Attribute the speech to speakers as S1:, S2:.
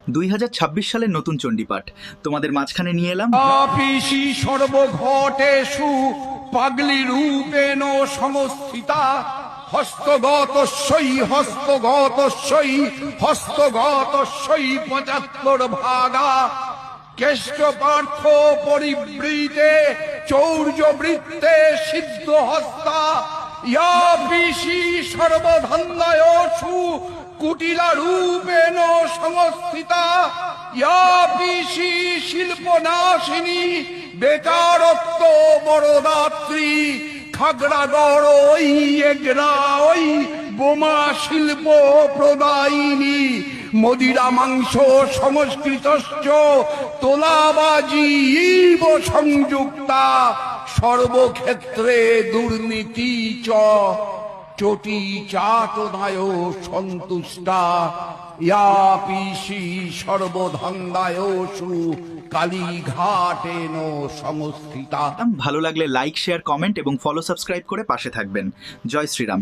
S1: 2026 সালের নতুন চণ্ডীপাঠ তোমাদের মাঝখানে নিয়ে এলাম।
S2: আপিসি সর্বঘটেষু পাগলি রূপেণ সংস্থিতা হস্তগতস্যই হস্তগতস্যই হস্তগতস্যই 75 ভাগা কেষ্টপার্থ পরিবৃতে চৌর্যবৃত্তে সিদ্ধ হস্তা ইয়াপিসি সর্বধন্দায়সু কুটিলা রূপেণ সংস্থিতা ইয়াপিসি শিল্পনাশিনী বেকারত্ব বড়দাত্রী খাগড়াগড় ওই এগরা ওই বোমা শিল্প প্রদায়িনী মদিরা মাংস সংস্কৃতশ্চ তোলাবাজি ইব সংযুক্তা সর্বক্ষেত্রে দুর্নীতি চ চটি চাটনায় সন্তুষ্টা ইয়াপিসি সর্বধন্দায়সু কালীঘাটেন সংস্থিতা।
S1: ভালো লাগলে লাইক, শেয়ার, কমেন্ট এবং ফলো সাবস্ক্রাইব করে পাশে থাকবেন। জয় শ্রীরাম।